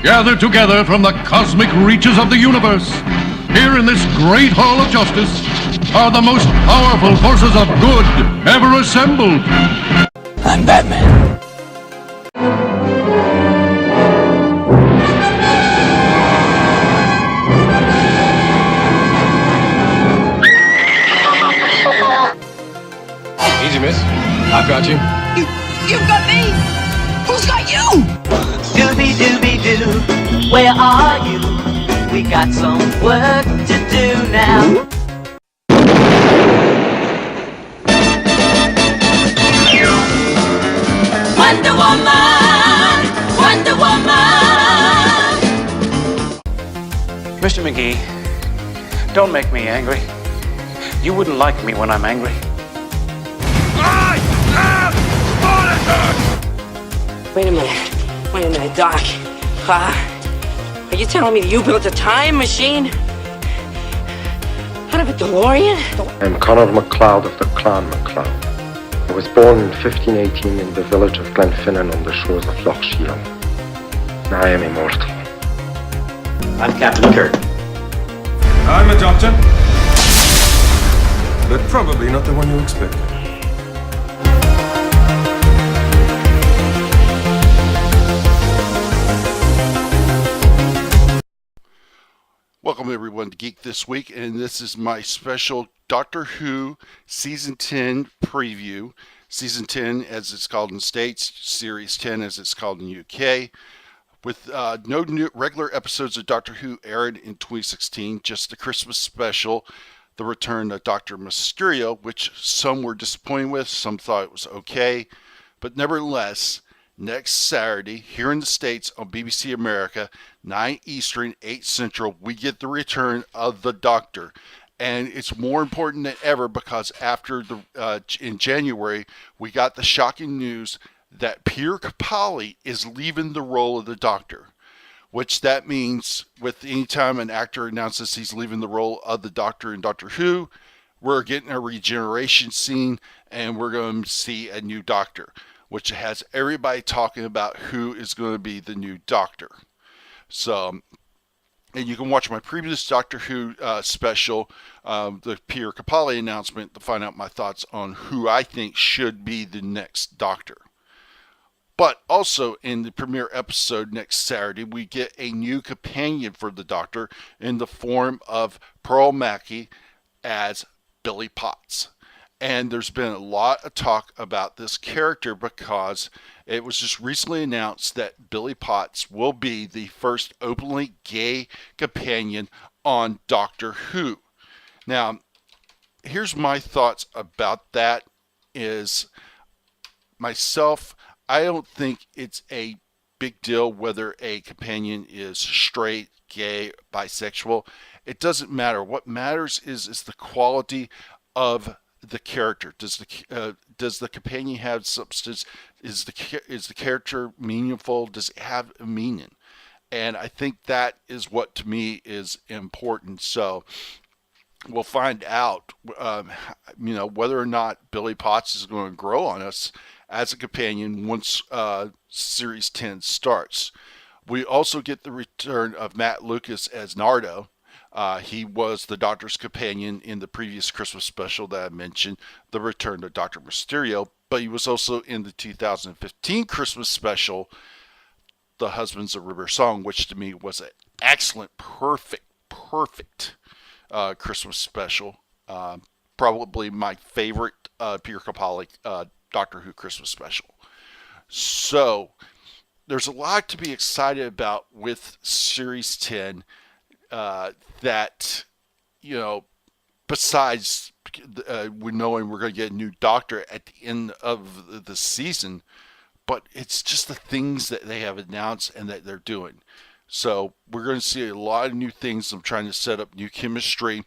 Gathered together from the cosmic reaches of the universe, here in this great hall of justice, are the most powerful forces of good ever assembled. I'm Batman. Easy, miss. I've got you. You've got me! Who's got you? Dooby-dooby-doo, where are you? We got some work to do now. Wonder Woman! Wonder Woman! Mr. McGee, don't make me angry. You wouldn't like me when I'm angry. Wait a minute, Doc. Are you telling me you built a time machine? Out of a DeLorean? I'm Conor MacLeod of the Clan MacLeod. I was born in 1518 in the village of Glenfinnan on the shores of Loch Shiel. Now I am immortal. I'm Captain Kirk. I'm a doctor. But probably not the one you expect. Welcome everyone to Geek This Week, and this is my special Doctor Who Season 10 preview. Season 10 as it's called in the States, Series 10 as it's called in the UK. With no new regular episodes of Doctor Who aired in 2016, just the Christmas special, the return of Dr. Mysterio, which some were disappointed with, some thought it was okay. But nevertheless, next Saturday, here in the States on BBC America, 9 Eastern, 8 Central, we get the return of the Doctor. And it's more important than ever because after in January, we got the shocking news that Peter Capaldi is leaving the role of the Doctor. Which that means with any time an actor announces he's leaving the role of the Doctor in Doctor Who, we're getting a regeneration scene and we're going to see a new Doctor, which has everybody talking about who is going to be the new Doctor. So, and you can watch my previous Doctor Who special, the Peter Capaldi announcement, to find out my thoughts on who I think should be the next Doctor. But also in the premiere episode next Saturday, we get a new companion for the Doctor in the form of Pearl Mackie as Billy Potts. And there's been a lot of talk about this character because it was just recently announced that Billy Potts will be the first openly gay companion on Doctor Who. Now, here's my thoughts about that is myself, I don't think it's a big deal whether a companion is straight, gay, bisexual. It doesn't matter. What matters is the quality of the character. Does the companion have substance? Is the character meaningful? Does it have a meaning? And I think that is what to me is important. So we'll find out, whether or not Billy Potts is going to grow on us as a companion once Series 10 starts. We also get the return of Matt Lucas as Nardo. He was the Doctor's companion in the previous Christmas special that I mentioned, the return of Dr. Mysterio, but he was also in the 2015 Christmas special, The Husbands of River Song, which to me was an excellent, perfect Christmas special. Probably my favorite Peter Capaldi Doctor Who Christmas special. So there's a lot to be excited about with Series 10 that, besides we knowing we're going to get a new Doctor at the end of the season, but it's just the things that they have announced and that they're doing. So we're going to see a lot of new things. I'm trying to set up new chemistry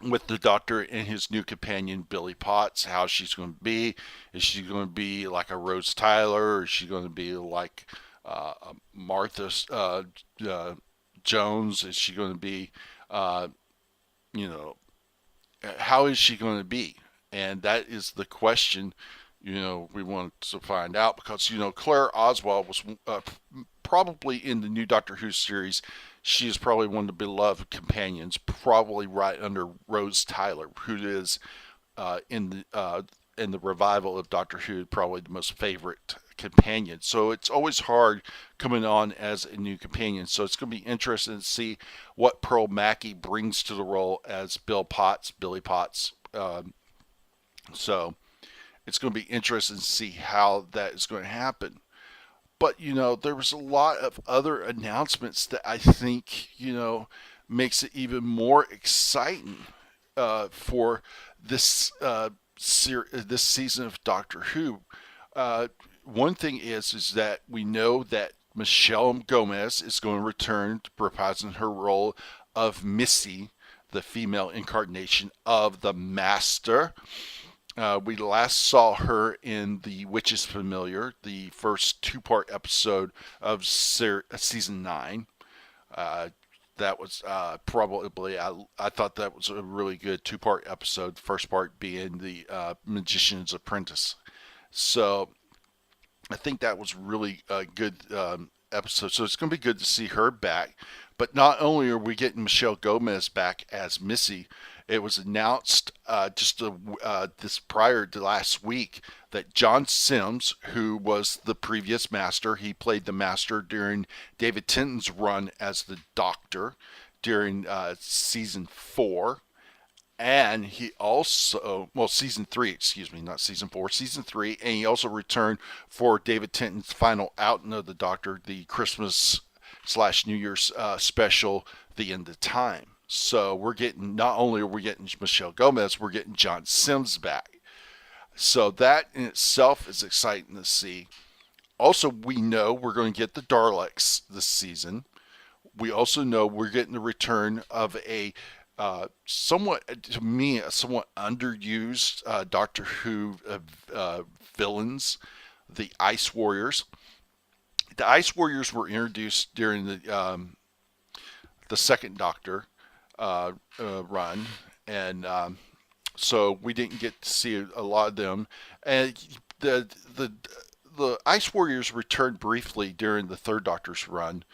with the Doctor and his new companion, Billy Potts, how she's going to be. Is she going to be like a Rose Tyler? Or is she going to be like Martha Jones? Is she going to be, how is she going to be? And that is the question, we want to find out, because, Claire Oswald was probably in the new Doctor Who series. She is probably one of the beloved companions, probably right under Rose Tyler, who is in the revival of Doctor Who, probably the most favorite companion. So it's always hard coming on as a new companion. So it's going to be interesting to see what Pearl Mackie brings to the role as Billy Potts. So it's going to be interesting to see how that is going to happen. But, there was a lot of other announcements that I think, makes it even more exciting for this this season of Doctor Who. One thing is that we know that Michelle Gomez is going to return to reprising her role of Missy, the female incarnation of the Master. We last saw her in The Witch is Familiar, the first 2-part episode of season 9. That was probably, I thought that was a really good 2-part episode, the first part being The Magician's Apprentice. So I think that was really a good episode. So it's going to be good to see her back. But not only are we getting Michelle Gomez back as Missy, it was announced this prior to last week that John Sims, who was the previous Master, he played the Master during David Tennant's run as the Doctor during season 4. And he also, season 3, not season 4, season 3. And he also returned for David Tennant's final outing of the Doctor, the Christmas/New Year's special, The End of Time. So not only are we getting Michelle Gomez, we're getting John Sims back. So that in itself is exciting to see. Also, we know we're going to get the Daleks this season. We also know we're getting the return of a somewhat underused Doctor Who villains, the Ice Warriors. The Ice Warriors were introduced during the second Doctor run, and so we didn't get to see a lot of them. And the Ice Warriors returned briefly during the third Doctor's run,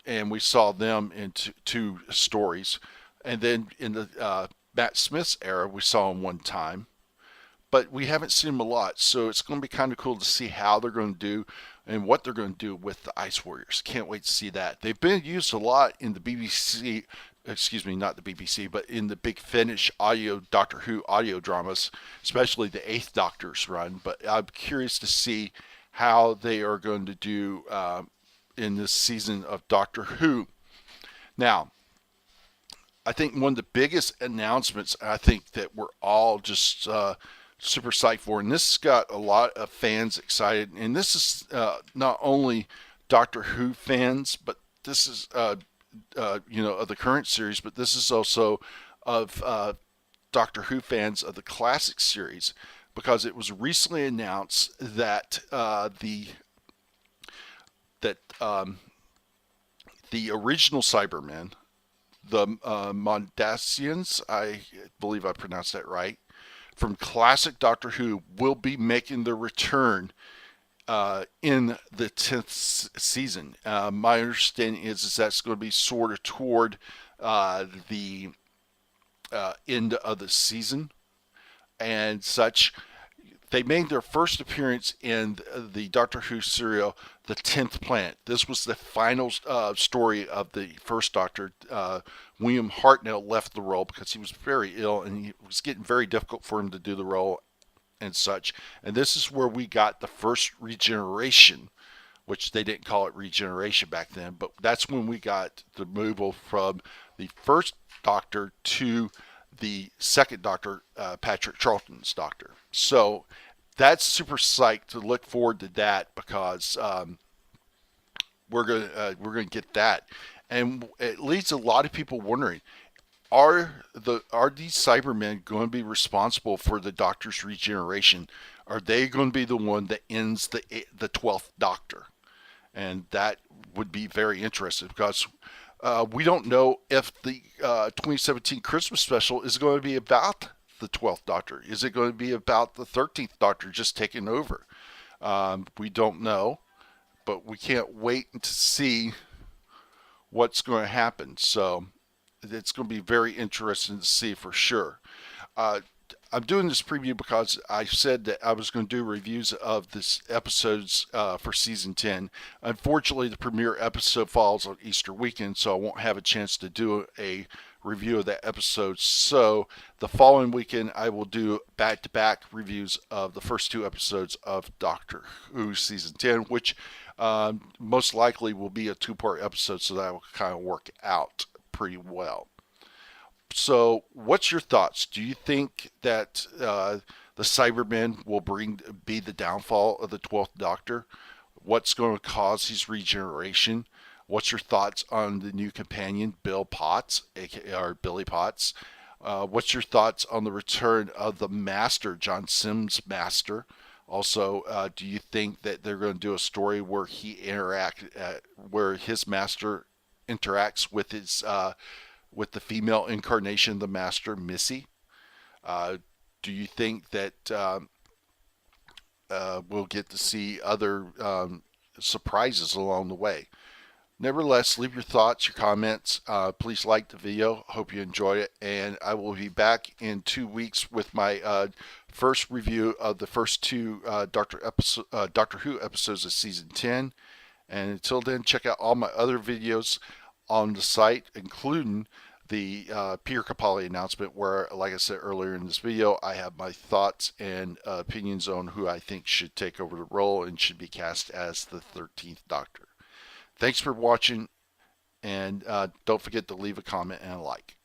and we saw them in two stories. And then in the Matt Smith's era, we saw them one time, but we haven't seen them a lot. So it's going to be kind of cool to see how they're going to do and what they're going to do with the Ice Warriors. Can't wait to see that. They've been used a lot in the BBC, not the BBC, but in the Big Finish Doctor Who audio dramas, especially the 8th Doctor's run. But I'm curious to see how they are going to do in this season of Doctor Who. Now, I think one of the biggest announcements, I think that we're all just super psyched for, and this got a lot of fans excited, and this is not only Doctor Who fans, but this is of the current series, but this is also of Doctor Who fans of the classic series, because it was recently announced that the original Cybermen, the Mondasians, I believe I pronounced that right, from classic Doctor Who, will be making their return in the 10th season. My understanding is that's going to be sort of toward the end of the season and such. They made their first appearance in the Doctor Who serial, The 10th Planet. This was the final story of the first Doctor. William Hartnell left the role because he was very ill, and it was getting very difficult for him to do the role and such. And this is where we got the first regeneration, which they didn't call it regeneration back then, but that's when we got the removal from the first Doctor to the second Doctor, Patrick Charlton's Doctor. So that's super psyched to look forward to that, because we're gonna get that, and it leads a lot of people wondering: are these Cybermen going to be responsible for the Doctor's regeneration? Are they going to be the one that ends the 12th Doctor? And that would be very interesting, because We don't know if the 2017 Christmas special is going to be about the 12th Doctor. Is it going to be about the 13th Doctor just taking over? We don't know, but we can't wait to see what's going to happen. So it's going to be very interesting to see for sure. I'm doing this preview because I said that I was going to do reviews of this episodes for season 10. Unfortunately, the premiere episode falls on Easter weekend, so I won't have a chance to do a review of that episode. So the following weekend, I will do back-to-back reviews of the first 2 episodes of Doctor Who season 10, which most likely will be a 2-part episode, so that will kind of work out pretty well. So, what's your thoughts? Do you think that the Cybermen will be the downfall of the 12th Doctor? What's going to cause his regeneration? What's your thoughts on the new companion, Bill Potts, or Billy Potts? What's your thoughts on the return of the Master, John Sims' Master? Also, do you think that they're going to do a story where where his Master interacts with his with the female incarnation of the Master, Missy? Do you think that we'll get to see other surprises along the way? Nevertheless, leave your thoughts, your comments. Please like the video. Hope you enjoy it. And I will be back in 2 weeks with my first review of the first 2 Doctor Who episodes of season 10. And until then, check out all my other videos on the site, including the Peter Capaldi announcement, where, like I said earlier in this video, I have my thoughts and opinions on who I think should take over the role and should be cast as the 13th Doctor. Thanks for watching, and don't forget to leave a comment and a like.